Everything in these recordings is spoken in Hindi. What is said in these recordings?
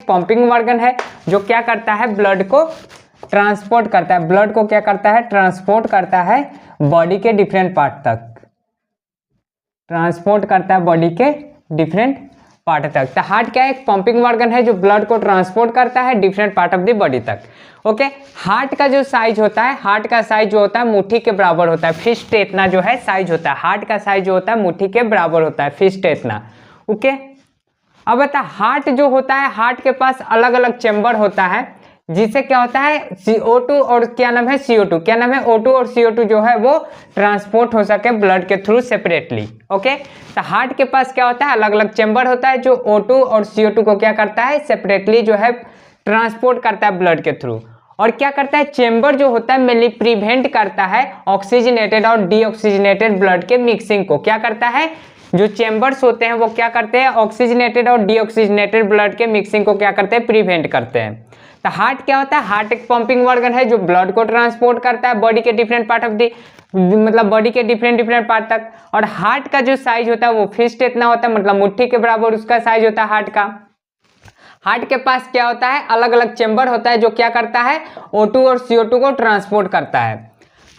पंपिंग ऑर्गन है जो क्या करता है, ब्लड को ट्रांसपोर्ट करता है, ब्लड को क्या करता है, ट्रांसपोर्ट करता है बॉडी के डिफरेंट पार्ट तक, ट्रांसपोर्ट करता है बॉडी के डिफरेंट पार्ट तक। तो हार्ट क्या है, एक पंपिंग ऑर्गन है जो ब्लड को ट्रांसपोर्ट करता है different part of the body तक। ओके, हार्ट का जो साइज होता है, हार्ट का साइज जो होता है मुट्ठी के बराबर होता है, फिस्ट इतना जो है साइज होता है, हार्ट का साइज जो होता है मुट्ठी के बराबर होता है, फिस्ट इतना। ओके, अब बता, हार्ट जो होता है, हार्ट के पास अलग अलग चेंबर होता है जिससे क्या होता है, CO2 और क्या नाम है, CO2, क्या नाम है, O2 और CO2 जो है वो ट्रांसपोर्ट हो सके ब्लड के थ्रू सेपरेटली। ओके, तो हार्ट के पास क्या होता है, अलग अलग चेंबर होता है जो O2 और CO2 को क्या करता है, सेपरेटली जो है ट्रांसपोर्ट करता है ब्लड के थ्रू। और क्या करता है, चेंबर जो होता है मेनली प्रिवेंट करता है ऑक्सीजनेटेड और डीऑक्सीजनेटेड ब्लड के मिक्सिंग को। क्या करता है, जो चेंबर्स होते हैं वो क्या करते हैं, ऑक्सीजनेटेड और डीऑक्सीजनेटेड ब्लड के मिक्सिंग को क्या करते हैं, प्रिवेंट करते हैं। तो हार्ट क्या होता है, हार्ट एक पंपिंग ऑर्गन है जो ब्लड को ट्रांसपोर्ट करता है बॉडी के डिफरेंट पार्ट ऑफ दी, मतलब बॉडी के डिफरेंट पार्ट तक। और हार्ट का जो साइज होता है वो फिस्ट इतना होता है, मतलब मुट्ठी के बराबर उसका साइज होता है हार्ट का। हार्ट के पास क्या होता है, अलग अलग चेंबर होता है जो क्या करता है, O2 और CO2 को ट्रांसपोर्ट करता है।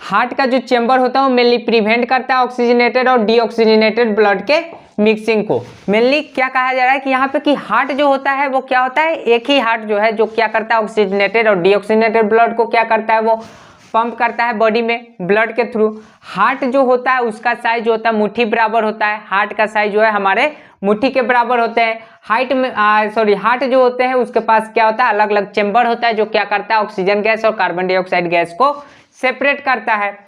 हार्ट का जो चेंबर होता है वो मेनली प्रिवेंट करता है ऑक्सीजनेटेड और डीऑक्सीजनेटेड ब्लड के मिक्सिंग को। मेनली क्या कहा जा रहा है कि यहाँ पे कि हार्ट जो होता है वो क्या होता है, एक ही हार्ट जो है जो क्या करता है, ऑक्सीजनेटेड और डीऑक्सीजनेटेड ब्लड को क्या करता है, वो पंप करता है बॉडी में ब्लड के थ्रू। हार्ट जो होता है उसका साइज जो होता है मुट्ठी बराबर होता है, हार्ट का साइज जो है हमारे मुट्ठी के बराबर होते हैं। हार्ट में हार्ट जो होते हैं उसके पास क्या होता है, अलग अलग चेंबर होता है जो क्या करता है, ऑक्सीजन गैस और कार्बन डाइऑक्साइड गैस को सेपरेट करता है।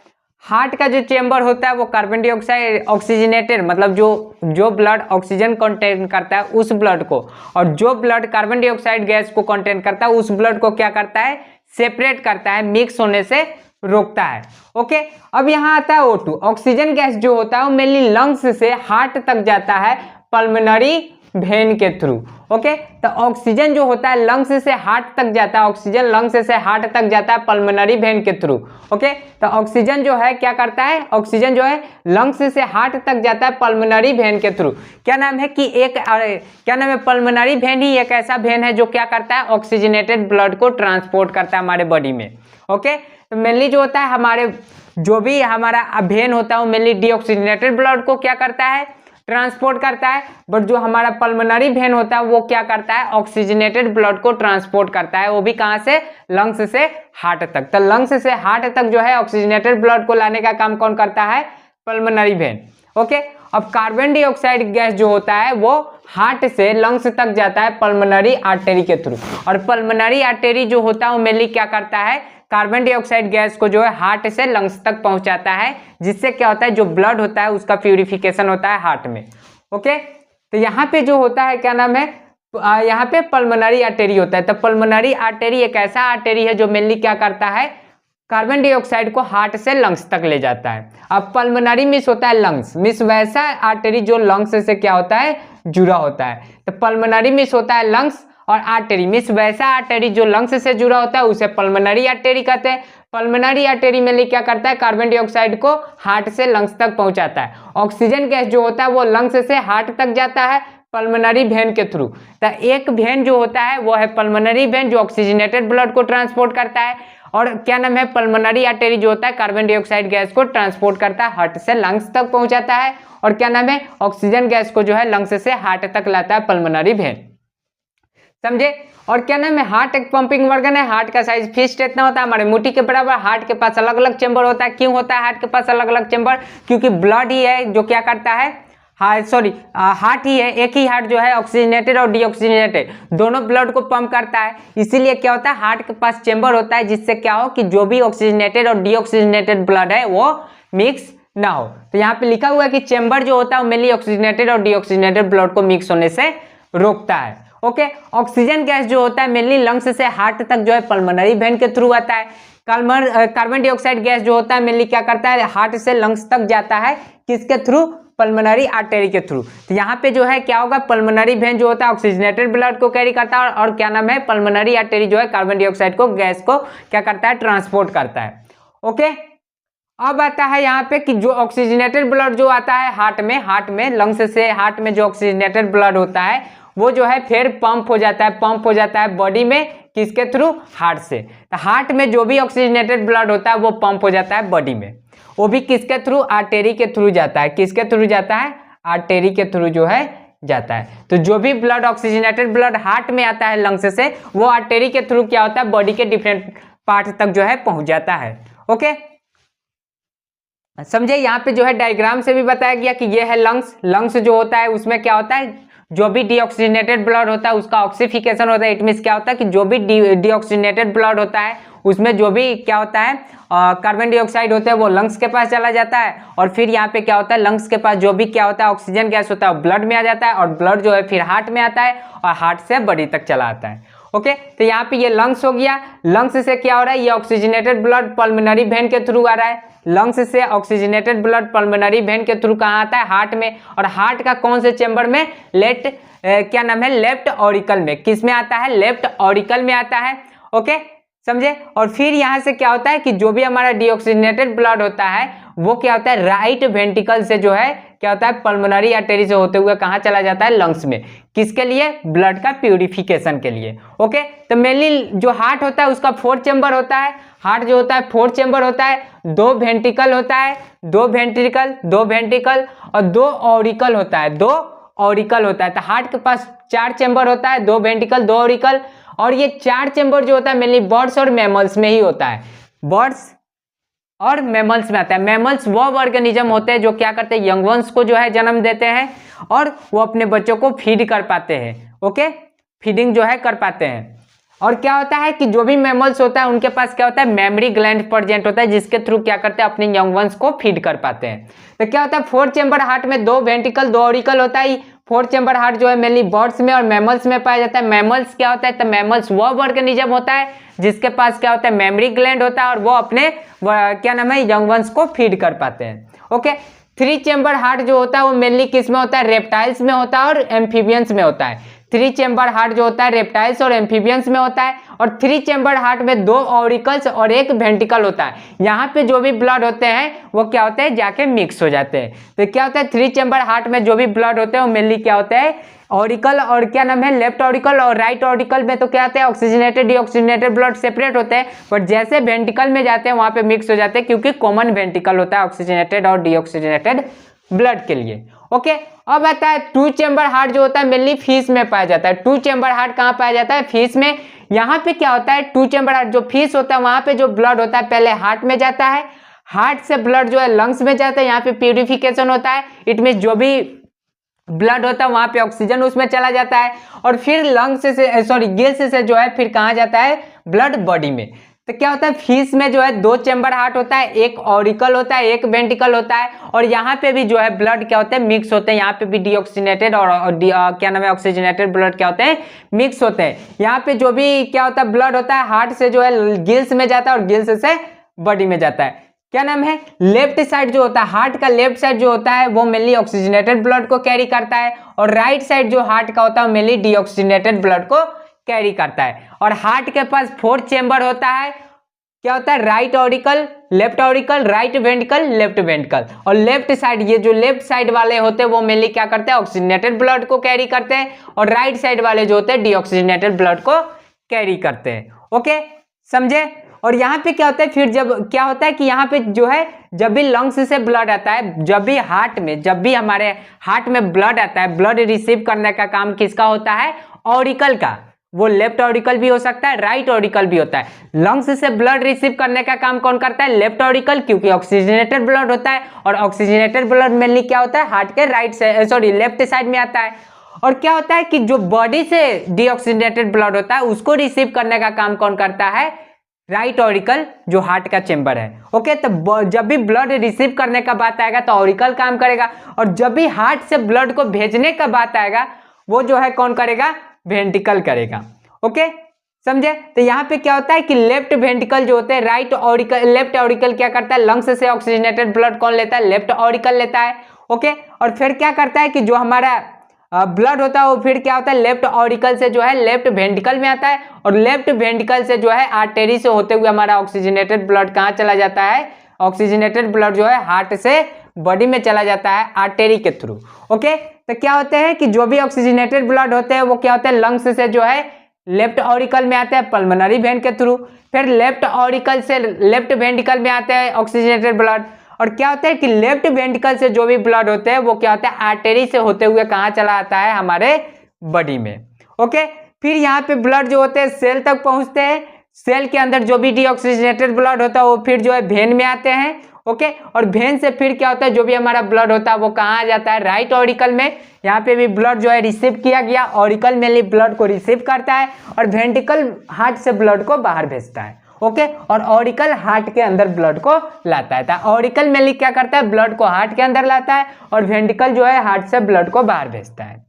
हार्ट का जो चेंबर होता है वो कार्बन डाइऑक्साइड ऑक्सीजनेटेड, मतलब जो ब्लड ऑक्सीजन कंटेन करता है उस ब्लड को, और जो ब्लड कार्बन डाइऑक्साइड गैस को कंटेन करता है उस ब्लड को क्या करता है, सेपरेट करता है, मिक्स होने से रोकता है। ओके, अब यहाँ आता है O2, ऑक्सीजन गैस जो होता है वो मेनली लंग्स से हार्ट तक जाता है पल्मोनरी वेन के थ्रू। ओके, तो ऑक्सीजन जो होता है लंग्स से हार्ट तक जाता है, ऑक्सीजन लंग्स से हार्ट तक जाता है पल्मोनरी वेन के थ्रू। ओके, तो ऑक्सीजन जो है क्या करता है, ऑक्सीजन जो है लंग्स से हार्ट तक जाता है पल्मोनरी वेन के थ्रू। क्या नाम है कि क्या नाम है, पल्मोनरी वेन ही एक ऐसा वेन है जो क्या करता है, ऑक्सीजनेटेड ब्लड को ट्रांसपोर्ट करता है हमारे बॉडी में। ओके, तो मेनली जो होता है हमारे जो भी हमारा वेन होता है वो मेनली डीऑक्सीजनेटेड ब्लड को क्या करता है, ट्रांसपोर्ट करता है, बट जो हमारा पल्मोनरी वेन होता है वो क्या करता है, ऑक्सीजनेटेड ब्लड को ट्रांसपोर्ट करता है, वो भी कहां से, लंग्स से हार्ट तक। तो लंग्स से हार्ट तक जो है ऑक्सीजनेटेड ब्लड को लाने का काम कौन करता है, पल्मोनरी वेन। ओके, अब कार्बन डाइऑक्साइड गैस जो होता है वो हार्ट से लंग्स तक जाता है पल्मोनरी आर्टरी के थ्रू, और पल्मोनरी आर्टरी जो होता है वो मेनली क्या करता है, कार्बन डाइऑक्साइड गैस को जो है हार्ट से लंग्स तक पहुंचाता है, जिससे क्या होता है, जो ब्लड होता है उसका प्यूरिफिकेशन होता है हार्ट में। ओके, तो यहाँ पे जो होता है क्या नाम है, यहाँ पे पल्मोनरी आर्टरी होता है। तो पल्मोनरी आर्टरी एक ऐसा आर्टरी है जो मेनली क्या करता है, कार्बन डाइऑक्साइड को हार्ट से लंग्स तक ले जाता है। अब पल्मोनरी मिस होता है लंग्स, मिस वैसा आर्टरी जो लंग्स से क्या होता है, जुड़ा होता है। तो पल्मोनरी मिस होता है लंग्स, और आर्टरी मिस वैसा आर्टरी जो लंग्स से जुड़ा होता है उसे पल्मोनरी आर्टरी कहते हैं। पल्मोनरी आर्टरी में क्या करता है, कार्बन डाइऑक्साइड को हार्ट से लंग्स तक पहुंचाता है। ऑक्सीजन गैस जो होता है वो लंग्स से हार्ट तक जाता है पल्मोनरी वेन के थ्रू। तो एक वेन जो होता है वो है पल्मोनरी वेन जो ऑक्सीजनेटेड ब्लड को ट्रांसपोर्ट करता है, और क्या नाम है, पल्मोनरी आर्टरी जो होता है कार्बन डाइऑक्साइड गैस को ट्रांसपोर्ट करता है, हार्ट से लंग्स तक पहुंचाता है, और क्या नाम है, ऑक्सीजन गैस को जो है लंग्स से हार्ट तक लाता है पल्मोनरी वेन। समझे। और क्या नाम है, हार्ट एक पंपिंग ऑर्गन है, हार्ट का साइज फिस्ट इतना होता है हमारे मुट्ठी के बराबर। हार्ट के पास अलग अलग चेंबर होता है। क्यों होता है हार्ट के पास अलग अलग चेंबर, क्योंकि ब्लड ही है जो क्या करता है, हार्ट ही है, एक ही हार्ट जो है ऑक्सीजनेटेड और डीऑक्सीजनेटेड दोनों ब्लड को पंप करता है। इसीलिए क्या होता है, हार्ट के पास चेंबर होता है जिससे क्या हो कि जो भी ऑक्सीजनेटेड और डीऑक्सीजनेटेड ब्लड है वो मिक्स ना हो। तो यहाँ पे लिखा हुआ है कि चेंबर जो होता है वो मेनली ऑक्सीजनेटेड और डीऑक्सीजनेटेड ब्लड को मिक्स होने से रोकता है। ओके, ऑक्सीजन गैस जो होता है मेनली लंग्स से हार्ट तक जो है पल्मोनरी वेन के थ्रू आता है। कार्बन डाइऑक्साइड गैस जो होता है मेनली क्या करता है, हार्ट से लंग्स तक जाता है, किसके थ्रू, पल्मोनरी आर्टरी के थ्रू। तो यहाँ पे जो है क्या होगा, पल्मोनरी वेन जो होता है ऑक्सीजनेटेड ब्लड को कैरी करता है, और क्या नाम है, पल्मोनरी आर्टरी जो है कार्बन डाइऑक्साइड को गैस को क्या करता है, ट्रांसपोर्ट करता है। ओके, अब आता है यहाँ पे कि जो ऑक्सीजनेटेड ब्लड जो आता है हार्ट में लंग्स से हार्ट में जो ऑक्सीजनेटेड ब्लड होता है वो जो है फिर पंप हो जाता है बॉडी में, किसके थ्रू? हार्ट से। तो हार्ट में जो भी ऑक्सीजनेटेड ब्लड होता है वो पंप हो जाता है बॉडी में, वो भी किसके थ्रू? आर्टेरी के थ्रू जाता है। किसके थ्रू जाता है? आर्टेरी के थ्रू जो है जाता है। तो जो भी ब्लड ऑक्सीजनेटेड ब्लड हार्ट में आता है लंग्स से, वो आर्टेरी के थ्रू क्या होता है? बॉडी के डिफरेंट पार्ट तक जो है पहुंच जाता है। ओके, समझे? यहाँ पे जो है डायग्राम से भी बताया गया कि ये है लंग्स। लंग्स जो होता है उसमें क्या होता है? जो भी डीऑक्सीजनेटेड ब्लड होता है उसका ऑक्सीफिकेशन होता है। इट मींस क्या होता है कि जो भी डीऑक्सीजनेटेड ब्लड होता है उसमें जो भी क्या होता है कार्बन डाइऑक्साइड होता है वो लंग्स के पास चला जाता है, और फिर यहाँ पे क्या होता है? लंग्स के पास जो भी क्या होता है ऑक्सीजन गैस होता है ब्लड में आ जाता है, और ब्लड जो है फिर हार्ट में आता है, और हार्ट से बॉडी तक चला आता है। ओके, तो यहाँ पे ये लंग्स हो गया। लंग्स से क्या हो रहा है? ये ऑक्सीजनेटेड ब्लड पल्मोनरी वेन के थ्रू आ रहा है। लंग्स से ऑक्सीजनेटेड ब्लड पल्मोनरी वेन के थ्रू कहाँ आता है? हार्ट में। और हार्ट का कौन से चेंबर में? क्या नाम है? लेफ्ट ऑरिकल में। किस में आता है? लेफ्ट ऑरिकल में आता है। ओके, समझे? और फिर यहाँ से क्या होता है कि जो भी हमारा डीऑक्सीजनेटेड ब्लड होता है वो क्या होता है? राइट वेंट्रिकल से जो है क्या होता है? पल्मोनरी आर्टरी से होते हुए कहाँ चला जाता है? लंग्स में। किसके लिए? ब्लड का प्यूरिफिकेशन के लिए। ओके, तो मेनली जो हार्ट होता है उसका 4 चेंबर होता है। हार्ट जो होता है 4 चेंबर होता है, 2 वेंट्रिकल होता है, 2 वेंट्रिकल और 2 ऑरिकल होता है, 2 ऑरिकल होता है। तो हार्ट के पास 4 चेंबर होता है, 2 वेंट्रिकल, 2 ऑरिकल, और ये 4 चेंबर जो होता है मेनली बर्ड्स और मैमल्स में ही होता है। बर्ड्स और मैमल्स में आता है। मैमल्स वो ऑर्गेनिज्म होते हैं जो क्या करते हैं? यंग वंस को जो है जन्म देते हैं और वो अपने बच्चों को फीड कर पाते हैं। ओके, फीडिंग जो है कर पाते हैं। और क्या होता है कि जो भी मैमल्स होता है उनके पास क्या होता है? मेमोरी ग्लैंड प्रेजेंट होता है, जिसके थ्रू क्या करते हैं? अपने यंग वंस को फीड कर पाते हैं। तो क्या होता है? 4 चेंबर हार्ट में 2 वेंट्रिकल, 2 ऑरिकल होता है। 4 चेंबर हार्ट जो है मेनली बर्ड्स में और मैमल्स में पाया जाता है। मैमल्स क्या होता है? तो मैमल्स वो ऑर्गेनिज्म होता है जिसके पास क्या होता है? मेमोरी ग्लैंड होता है, और वो अपने क्या नाम है? यंग वंस को फीड कर पाते हैं। ओके, 3 चेंबर हार्ट जो होता है वो मेनली किस में होता है? रेप्टाइल्स में होता है और एम्फीबियंस में होता है। 3 चेंबर हार्ट जो होता है रेप्टाइल्स और एम्फीबियंस में होता है, और 3 चेंबर हार्ट में 2 ऑरिकल्स और 1 वेंट्रिकल होता है। यहाँ पे जो भी ब्लड होते हैं वो क्या होते हैं? जाके मिक्स हो जाते हैं। तो क्या होता है? 3 चेंबर हार्ट में जो भी ब्लड होते हैं वो मेनली क्या होता है? ऑरिकल और क्या नाम है? लेफ्ट ऑरिकल और राइट ऑरिकल में तो क्या होता है? ऑक्सीजनेटेड डीऑक्सीजनेटेड ब्लड सेपरेट होते हैं, बट जैसे वेंट्रिकल में जाते हैं वहां पे मिक्स हो जाते हैं, क्योंकि कॉमन वेंट्रिकल होता है ऑक्सीजनेटेड और डीऑक्सीजनेटेड ब्लड के लिए। ओके, अब आता है 2 चेंबर हार्ट जो होता है मेनली फिश में पाया जाता है। 2 चेंबर हार्ट कहाँ पाया जाता है? फिश में। यहाँ पे क्या होता है? 2 चेंबर हार्ट जो फिश होता है वहां पे जो ब्लड होता है पहले हार्ट में जाता है, हार्ट से ब्लड जो है लंग्स में जाता है, यहाँ पे प्यूरिफिकेशन होता है। इट मीन जो भी ब्लड होता है वहां पे ऑक्सीजन उसमें चला जाता है, और फिर लंग्स से सॉरी गिल्स से जो है फिर कहाँ जाता है? ब्लड बॉडी में। तो क्या होता है? फिश में जो है 2 चेंबर हार्ट होता है, 1 ऑरिकल होता है, 1 वेंट्रिकल होता है, और यहाँ पे भी जो है ब्लड क्या होते हैं? मिक्स होते हैं। यहाँ पे भी डीऑक्सीजनेटेड और क्या नाम है? ऑक्सीजनेटेड ब्लड क्या होते हैं? मिक्स होते हैं। यहाँ पे जो भी क्या होता है? ब्लड होता है हार्ट से जो है गिल्स में जाता है, और गिल्स से बॉडी में जाता है। क्या नाम है? लेफ्ट साइड जो होता है हार्ट का, लेफ्ट साइड जो होता है वो मेनली ऑक्सीजनेटेड ब्लड को कैरी करता है, और राइट साइड जो हार्ट का होता है मेनली डीऑक्सीजनेटेड ब्लड को कैरी करता है। और हार्ट के पास 4 चेंबर होता है। क्या होता है? Right auricle, left auricle, right ventricle, left ventricle, और लेफ्ट साइड ये जो लेफ्ट साइड वाले होते हैं वो मेनली क्या करते हैं? ऑक्सीजनेटेड ब्लड को कैरी करते हैं, और राइट साइड वाले जो होते हैं डीऑक्सीजनेटेड ब्लड को कैरी करते हैं। ओके, समझे? और यहाँ पे क्या होता है? फिर जब क्या होता है कि यहाँ पे जो है जब भी लंग्स से ब्लड आता है, जब भी हार्ट में, जब भी हमारे हार्ट में ब्लड आता है, ब्लड रिसीव करने का काम किसका होता है? ऑरिकल का। वो लेफ्ट ऑरिकल भी हो सकता है, राइट ऑरिकल भी होता है। लंग्स से ब्लड रिसीव करने का काम कौन करता है? लेफ्ट ऑरिकल, क्योंकि ऑक्सीजनेटेड ब्लड होता है, और ऑक्सीजनेटेड ब्लड मेनली क्या होता है? हार्ट के right side sorry left side में आता है। और क्या होता है कि जो बॉडी से डीऑक्सीजनेटेड ब्लड होता है उसको रिसीव करने का काम कौन करता है? राइट ऑरिकल, जो हार्ट का चेंबर है। ओके, तो जब भी ब्लड रिसीव करने का बात आएगा तो ऑरिकल काम करेगा, और जब भी हार्ट से ब्लड को भेजने का बात आएगा वो जो है कौन करेगा? वेंट्रिकल करेगा। ओके, समझे? तो यहाँ पे क्या होता है कि लेफ्ट वेंट्रिकल जो होते हैं, राइट ऑरिकल, लेफ्ट ऑरिकल क्या करता है? लंग्स से ऑक्सीजनेटेड ब्लड कौन लेता है? लेफ्ट ऑरिकल लेता है। ओके, और फिर क्या करता है कि जो हमारा ब्लड होता है वो फिर क्या होता है? लेफ्ट ऑरिकल से जो है लेफ्ट वेंट्रिकल में आता है, और लेफ्ट वेंट्रिकल से जो है आर्टरी से होते हुए हमारा ऑक्सीजनेटेड ब्लड कहाँ चला जाता है? ऑक्सीजनेटेड ब्लड जो है हार्ट से बॉडी में चला जाता है आर्टेरी के थ्रू। ओके, तो क्या होते हैं कि जो भी ऑक्सीजनेटेड ब्लड होते हैं वो क्या होते हैं, लंग्स से जो है लेफ्ट ऑरिकल में आते हैं पल्मोनरी वेन के थ्रू, फिर लेफ्ट ऑरिकल से लेफ्ट वेंट्रिकल में आते हैं ऑक्सीजनेटेड ब्लड, और क्या होता है कि लेफ्ट वेंट्रिकल से जो भी ब्लड होते हैं वो क्या होता है आर्टेरी से होते हुए कहाँ चला आता है, हमारे बॉडी में। ओके, फिर यहाँ पे ब्लड जो होते हैं सेल तक पहुँचते हैं, सेल के अंदर जो भी डीऑक्सीजनेटेड ब्लड होता है वो फिर जो है वेन में आते हैं। ओके, और वेन से फिर क्या होता है जो भी हमारा ब्लड होता है वो कहाँ आ जाता है, राइट ऑरिकल में। यहाँ पे भी ब्लड जो है रिसीव किया गया, ऑरिकल मेनली ब्लड को रिसीव करता है और वेंट्रिकल हार्ट से ब्लड को बाहर भेजता है। ओके, और ऑरिकल हार्ट के अंदर ब्लड को लाता है। ऑरिकल मेनली क्या करता है, ब्लड को हार्ट के अंदर लाता है और वेंट्रिकल जो है हार्ट से ब्लड को बाहर भेजता है।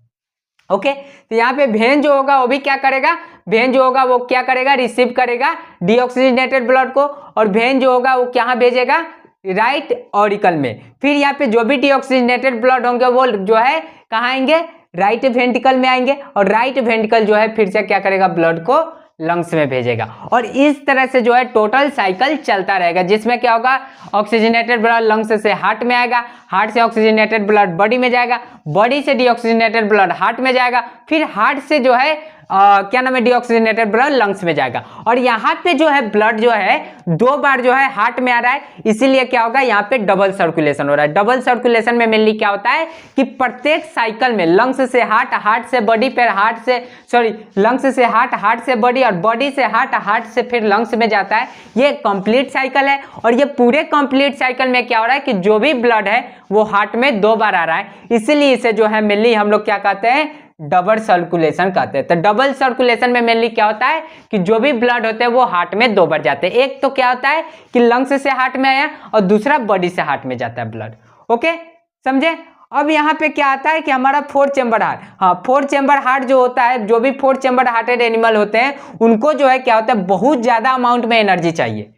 ओके, तो यहाँ पे वेन जो होगा वो भी क्या करेगा, वेन जो होगा वो क्या करेगा, रिसीव करेगा डीऑक्सीजनेटेड ब्लड को, और वेन जो होगा वो कहाँ भेजेगा, राइट ऑरिकल में। फिर यहाँ पे जो भी डीऑक्सीजनेटेड ब्लड होंगे वो जो है कहाँ आएंगे, राइट वेंट्रिकल में आएंगे, और राइट वेंट्रिकल जो है फिर से क्या करेगा, ब्लड को लंग्स में भेजेगा। और इस तरह से जो है टोटल साइकिल चलता रहेगा, जिसमें क्या होगा, ऑक्सीजनेटेड ब्लड लंग्स से हार्ट में आएगा, हार्ट से ऑक्सीजनेटेड ब्लड बॉडी में जाएगा, बॉडी से डीऑक्सीजनेटेड ब्लड हार्ट में जाएगा, फिर हार्ट से जो है क्या नाम है, डीऑक्सीजनेटेड ब्लड लंग्स में जाएगा। और यहाँ पे जो है ब्लड जो है 2 बार जो है हार्ट में आ रहा है, इसीलिए क्या होगा, यहाँ पे डबल सर्कुलेशन हो रहा है। डबल सर्कुलेशन में मेनली क्या होता है कि प्रत्येक साइकिल में लंग्स से हार्ट, हार्ट से बॉडी, फिर हार्ट से लंग्स से हार्ट, हार्ट से बॉडी, और बॉडी से हार्ट, हार्ट से फिर लंग्स में जाता है। ये कंप्लीट साइकिल है, और ये पूरे कंप्लीट साइकिल में क्या हो रहा है कि जो भी ब्लड है वो हार्ट में 2 बार आ रहा है, इसीलिए इसे जो है मेनली हम लोग क्या कहते हैं, डबल सर्कुलेशन कहते हैं। तो डबल सर्कुलेशन में मेनली क्या होता है कि जो भी ब्लड होते हैं वो हार्ट में 2 बार जाते हैं। एक तो क्या होता है कि लंग्स से हार्ट में आया, और दूसरा बॉडी से हार्ट में जाता है ब्लड। ओके, समझे। अब यहाँ पे क्या आता है कि हमारा 4 चेंबर हार्ट, हाँ 4 चेंबर हार्ट जो होता है, जो भी 4 चेंबर हार्टेड एनिमल होते हैं उनको जो है क्या होता है, बहुत ज्यादा अमाउंट में एनर्जी चाहिए।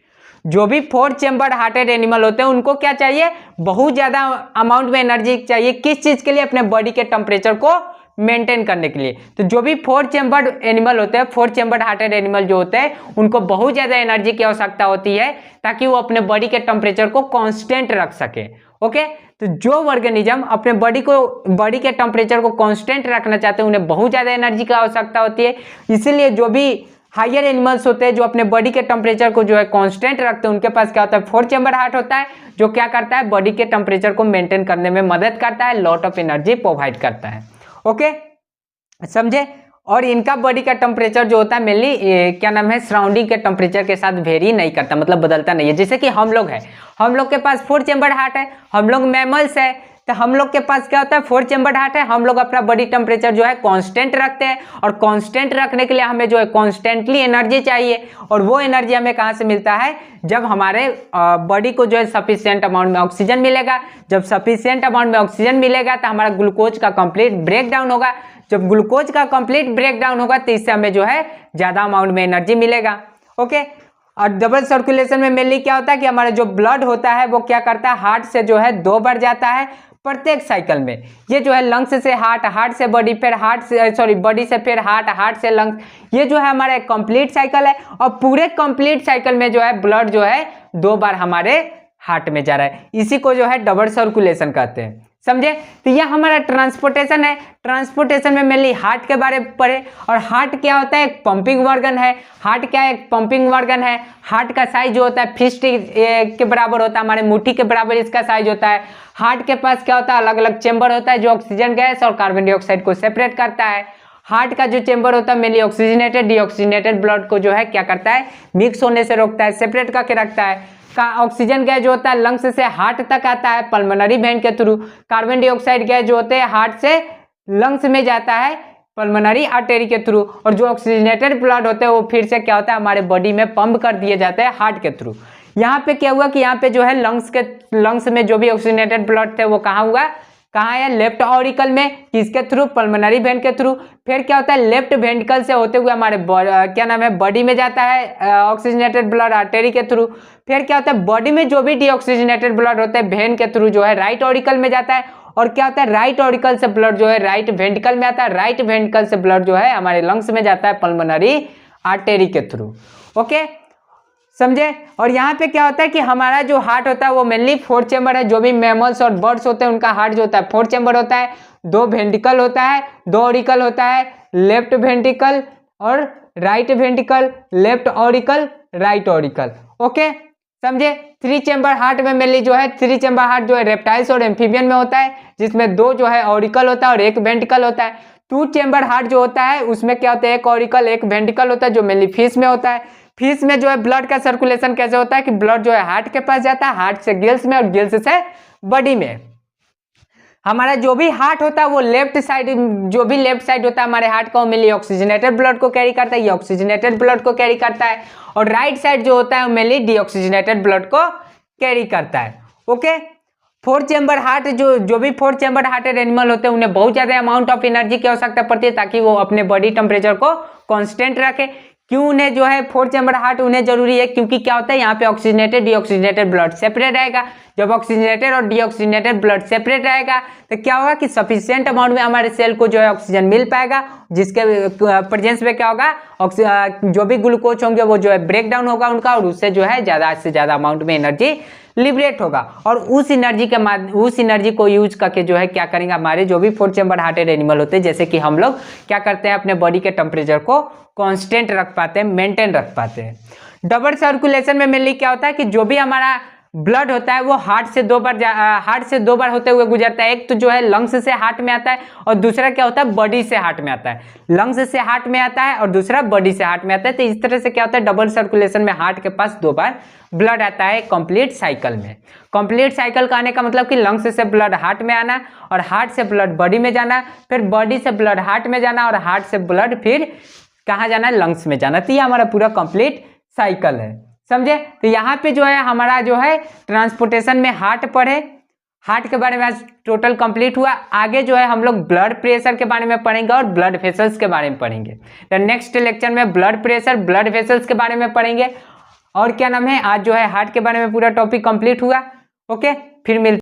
जो भी 4 चेंबर हार्टेड एनिमल होते हैं उनको क्या चाहिए, बहुत ज्यादा अमाउंट में एनर्जी चाहिए। किस चीज के लिए, अपने बॉडी के टेम्परेचर को मेंटेन करने के लिए। तो जो भी 4 चेंबर्ड एनिमल होते हैं, 4 चेंबर्ड हार्टेड एनिमल जो होते हैं उनको बहुत ज्यादा एनर्जी की आवश्यकता होती है ताकि वो अपने बॉडी के टेम्परेचर को कांस्टेंट रख सके। ओके, तो जो ऑर्गेनिज्म अपने बॉडी के टेम्परेचर को कांस्टेंट रखना चाहते हैं उन्हें बहुत ज्यादा एनर्जी की आवश्यकता होती है। इसीलिए जो भी हायर एनिमल्स होते हैं जो अपने बॉडी के टेम्परेचर को जो है कांस्टेंट रखते हैं, उनके पास क्या होता है, 4 चेंबर हार्ट होता है, जो क्या करता है, बॉडी के टेम्परेचर को मेंटेन करने में मदद करता है, लॉट ऑफ एनर्जी प्रोवाइड करता है। ओके, समझे। और इनका बॉडी का टेम्परेचर जो होता है मेनली क्या नाम है, सराउंडिंग के टेम्परेचर के साथ वेरी नहीं करता, मतलब बदलता नहीं है। जैसे कि हम लोग है, हम लोग के पास 4 चेंबर हार्ट है, हम लोग मैमल्स है, तो हम लोग के पास क्या होता है, 4 चेंबर हार्ट है, हम लोग अपना बॉडी टेम्परेचर जो है कांस्टेंट रखते हैं, और कांस्टेंट रखने के लिए हमें जो है कांस्टेंटली एनर्जी चाहिए, और वो एनर्जी हमें कहाँ से मिलता है, जब हमारे बॉडी को जो है सफिशिएंट अमाउंट में ऑक्सीजन मिलेगा। जब सफिशिएंट अमाउंट में ऑक्सीजन मिलेगा तो हमारा ग्लूकोज का कंप्लीट ब्रेक डाउन होगा। जब ग्लूकोज का कंप्लीट ब्रेक डाउन होगा तो इससे हमें जो है ज्यादा अमाउंट में एनर्जी मिलेगा। ओके, और डबल सर्कुलेशन में मेनली क्या होता है कि हमारा जो ब्लड होता है वो क्या करता है, हार्ट से जो है 2 बार जाता है प्रत्येक साइकिल में। ये जो है लंग्स से हार्ट, हार्ट से बॉडी, फिर हार्ट से बॉडी से फिर हार्ट, हार्ट से लंग्स, ये जो है हमारा एक कंप्लीट साइकिल है। और पूरे कंप्लीट साइकिल में जो है ब्लड जो है 2 बार हमारे हार्ट में जा रहा है, इसी को जो है डबल सर्कुलेशन कहते हैं। समझे। तो यह हमारा ट्रांसपोर्टेशन है। ट्रांसपोर्टेशन में मेनली हार्ट के बारे में पढ़े। और हार्ट क्या होता है, एक पंपिंग ऑर्गन है। हार्ट क्या है, एक पंपिंग ऑर्गन है। हार्ट का साइज जो होता है फिस्ट के बराबर होता है, हमारे मुट्ठी के बराबर इसका साइज होता है। हार्ट के पास क्या होता है, अलग अलग चेंबर होता है जो ऑक्सीजन गैस और कार्बन डाइऑक्साइड को सेपरेट करता है। हार्ट का जो चेंबर होता है मेनली ऑक्सीजनेटेड डीऑक्सीजनेटेड ब्लड को जो है क्या करता है, मिक्स होने से रोकता है, सेपरेट करके रखता है। ऑक्सीजन गैस जो होता है लंग्स से हार्ट तक आता है पल्मोनरी वेन के थ्रू। कार्बन डाइऑक्साइड गैस जो होते हैं हार्ट से लंग्स में जाता है पल्मोनरी आर्टरी के थ्रू। और जो ऑक्सीजनेटेड ब्लड होते हैं वो फिर से क्या होता है, हमारे बॉडी में पंप कर दिए जाते हैं हार्ट के थ्रू। यहाँ पे क्या हुआ कि यहाँ पे जो है लंग्स में जो भी ऑक्सीजनेटेड ब्लड थे वो कहाँ हुआ, कहाँ है, लेफ्ट ऑरिकल में, किसके थ्रू, पल्मोनरी वेन के थ्रू। फिर क्या होता है, लेफ्ट वेंट्रिकल से होते हुए हमारे क्या नाम है, बॉडी में जाता है ऑक्सीजनेटेड ब्लड आर्टरी के थ्रू। फिर क्या होता है, बॉडी में जो भी डीऑक्सीजनेटेड ब्लड होता है वेन के थ्रू जो है राइट ऑरिकल में जाता है। और क्या होता है, राइट ऑरिकल से ब्लड जो है राइट वेंट्रिकल में आता है। राइट वेंट्रिकल से ब्लड जो है हमारे लंग्स में जाता है पल्मोनरी आर्टरी के थ्रू। ओके, समझे। और यहाँ पे क्या होता है कि हमारा जो हार्ट होता है वो मेनली 4 चेम्बर है। जो भी मैमल्स और बर्ड्स होते हैं उनका हार्ट जो होता है 4 चेम्बर होता है, 2 वेंट्रिकल होता है, 2 ऑरिकल होता है, लेफ्ट वेंट्रिकल और right ventricle, left auricle, right auricle. Okay, समझे। 3 चेम्बर हार्ट में मेनली जो है 3 चेम्बर हार्ट जो है रेप्टाइल्स और एम्फीबियन में होता है, जिसमें 2 जो है ऑरिकल होता है और 1 वेंट्रिकल होता है। 2 चेम्बर हार्ट जो होता है उसमें क्या होता है, 1 ऑरिकल 1 वेंट्रिकल होता है, जो मेनली फिश में होता है। फिश में जो है ब्लड का सर्कुलेशन कैसे होता है कि ब्लड जो है हार्ट के पास जाता है, हार्ट से गिल्स में और गिल्स से बॉडी में। हमारा जो भी हार्ट होता है वो लेफ्ट साइड, जो भी लेफ्ट साइड होता है हमारे हार्ट का, वो मेनली ऑक्सीजनेटेड ब्लड को कैरी करता है, ये ऑक्सीजनेटेड ब्लड को कैरी करता है। और राइट साइड जो होता है वो मेनली डीऑक्सीजनेटेड ब्लड को कैरी करता है। ओके, 4 चेम्बर हार्ट जो भी 4 चेम्बर हार्टेड एनिमल होते हैं उन्हें बहुत ज्यादा अमाउंट ऑफ एनर्जी की आवश्यकता पड़ती है ताकि वो अपने बॉडी टेम्परेचर को कांस्टेंट रखे। क्यों उन्हें जो है 4 चेम्बर हार्ट उन्हें जरूरी है, क्योंकि क्या होता है यहाँ पे ऑक्सीजनेटेड डीऑक्सीजनेटेड ब्लड सेपरेट रहेगा। जब ऑक्सीजनेटेड और डीऑक्सीजनेटेड ब्लड सेपरेट रहेगा तो क्या होगा कि सफिशिएंट अमाउंट में हमारे सेल को जो है ऑक्सीजन मिल पाएगा, जिसके प्रेजेंस में क्या होगा, जो भी ग्लूकोज होंगे वो जो है ब्रेक डाउन होगा उनका, और उससे जो है ज्यादा से ज्यादा अमाउंट में एनर्जी लिबरेट होगा। और उस एनर्जी को यूज करके जो है क्या करेंगे, हमारे जो भी 4 चेम्बर हार्टेड एनिमल होते हैं, जैसे कि हम लोग क्या करते हैं अपने बॉडी के टेम्परेचर को कांस्टेंट रख पाते हैं, मेंटेन रख पाते हैं। डबल सर्कुलेशन में मेनली क्या होता है कि जो भी हमारा ब्लड होता है वो हार्ट से 2 बार होते हुए गुजरता है। एक तो जो है लंग्स से हार्ट में आता है और दूसरा क्या होता है बॉडी से हार्ट में आता है। लंग्स से हार्ट में आता है और दूसरा बॉडी से हार्ट में आता है। तो इस तरह से क्या होता है डबल सर्कुलेशन में हार्ट के पास 2 बार ब्लड आता है कंप्लीट साइकिल में। कंप्लीट साइकिल का आने का मतलब कि लंग्स से ब्लड हार्ट में आना और हार्ट से ब्लड बॉडी में जाना, फिर बॉडी से ब्लड हार्ट में जाना और हार्ट से ब्लड फिर कहाँ जाना, लंग्स में जाना। तो ये हमारा पूरा कंप्लीट साइकिल है, समझे। तो यहाँ पे जो है हमारा जो है ट्रांसपोर्टेशन में हार्ट पढ़े, हार्ट के बारे में आज टोटल कंप्लीट हुआ। आगे जो है हम लोग ब्लड प्रेशर के बारे में पढ़ेंगे और ब्लड वेसल्स के बारे में पढ़ेंगे। तो नेक्स्ट लेक्चर में ब्लड प्रेशर, ब्लड वेसल्स के बारे में पढ़ेंगे। और क्या नाम है, आज जो है हार्ट के बारे में पूरा टॉपिक कंप्लीट हुआ। ओके, फिर मिलते